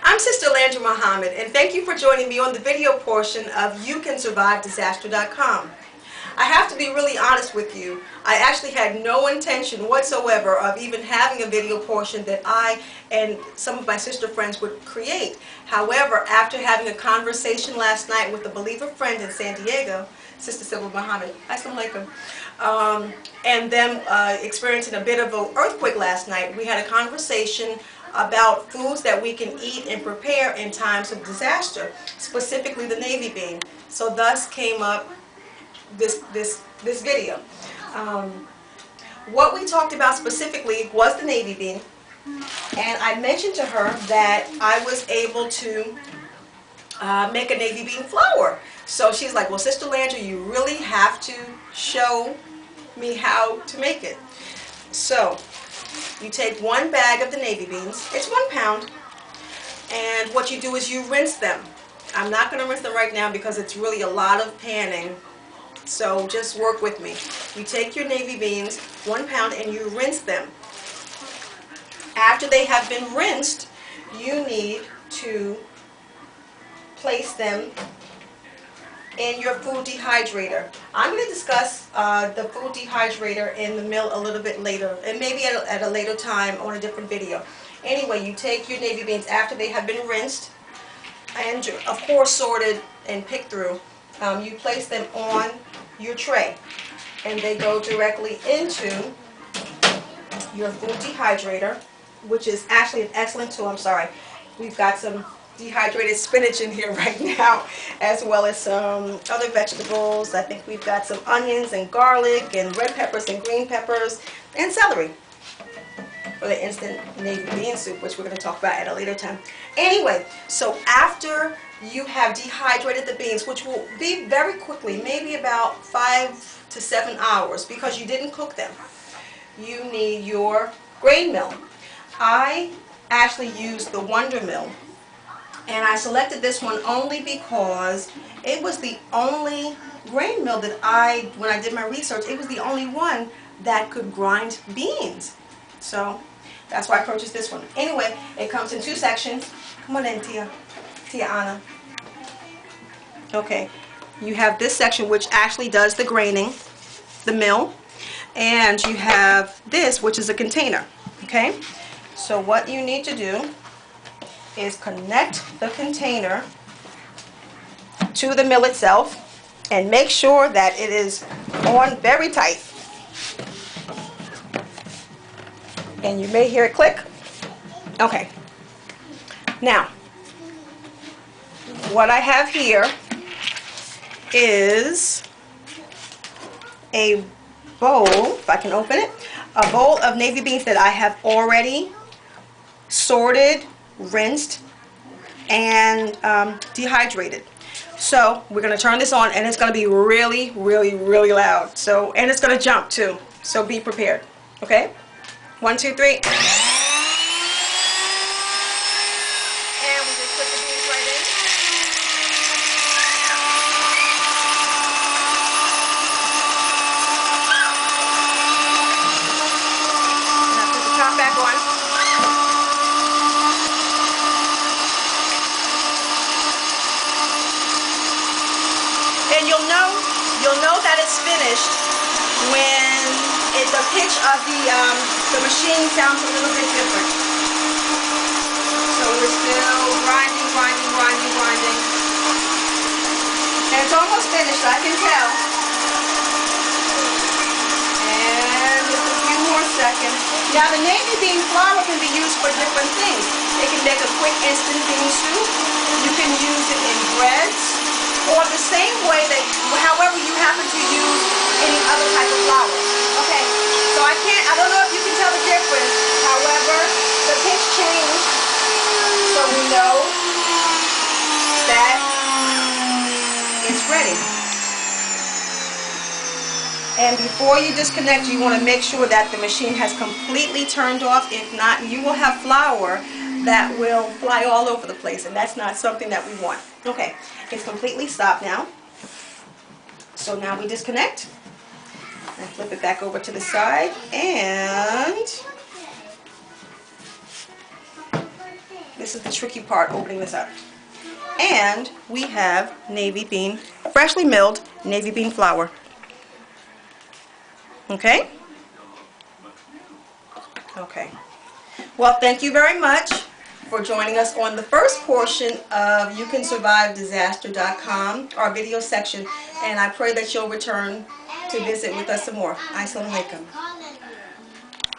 I'm Sister Landra Muhammad, and thank you for joining me on the video portion of YouCanSurviveDisaster.com. I have to be really honest with you. I actually had no intention whatsoever of even having a video portion that I and some of my sister friends would create. However, after having a conversation last night with a believer friend in San Diego, Sister Sybil Muhammad, assalamu alaikum, and them experiencing a bit of an earthquake last night, we had a conversation about foods that we can eat and prepare in times of disaster, specifically the navy bean. So thus came up this video. What we talked about specifically was the navy bean, and I mentioned to her that I was able to make a navy bean flour. So she's like, well, Sister Landra, you really have to show me how to make it. So you take 1 bag of the navy beans, it's 1 pound, and what you do is you rinse them. I'm not going to rinse them right now because it's really a lot of panning, so just work with me. You take your navy beans, 1 pound, and you rinse them. After they have been rinsed, you need to place them in your food dehydrator. I'm going to discuss the food dehydrator in the mill a little bit later, and maybe at a later time on a different video. Anyway, you take your navy beans after they have been rinsed and of course sorted and picked through. You place them on your tray and they go directly into your food dehydrator, which is actually an excellent tool. I'm sorry, we've got some dehydrated spinach in here right now, as well as some other vegetables. I think we've got some onions and garlic and red peppers and green peppers and celery for the instant navy bean soup, which we're going to talk about at a later time. Anyway, so after you have dehydrated the beans, which will be very quickly, maybe about 5 to 7 hours because you didn't cook them, you need your grain mill. I actually used the Wonder Mill, and I selected this one only because it was the only grain mill that when I did my research, it was the only one that could grind beans. So that's why I purchased this one. Anyway, it comes in 2 sections. Come on in, Tia Anna. Okay, you have this section which actually does the graining, the mill, and you have this, which is a container. Okay, so what you need to do is connect the container to the mill itself and make sure that it is on very tight. And you may hear it click. Okay. Now, what I have here is a bowl, if I can open it, a bowl of navy beans that I have already sorted, rinsed, and dehydrated. So we're going to turn this on, and it's going to be really, really, really loud. So, and it's going to jump too. So be prepared. Okay? 1, 2, 3. And we just put the beans right in. And I put the top back on. And you'll know that it's finished when the pitch of the machine sounds a little bit different. So we're still grinding. And it's almost finished, I can tell. And just a few more seconds. Now the navy bean flour can be used for different things. It can make a quick instant bean soup. You can use it in breads, or the same way that however you happen to use any other type of flour. Okay, so I don't know if you can tell the difference. However, the pitch changed, so we know that it's ready. And before you disconnect, you want to make sure that the machine has completely turned off. If not, you will have flour that will fly all over the place, and that's not something that we want. Okay, it's completely stopped now. So now we disconnect and flip it back over to the side, and This is the tricky part, opening this up. And we have navy bean, freshly milled navy bean flour. Okay? Okay. Well, thank you very much for joining us on the first portion of YouCanSurviveDisaster.com, our video section, and I pray that you'll return to visit with us some more. Assalamu alaikum.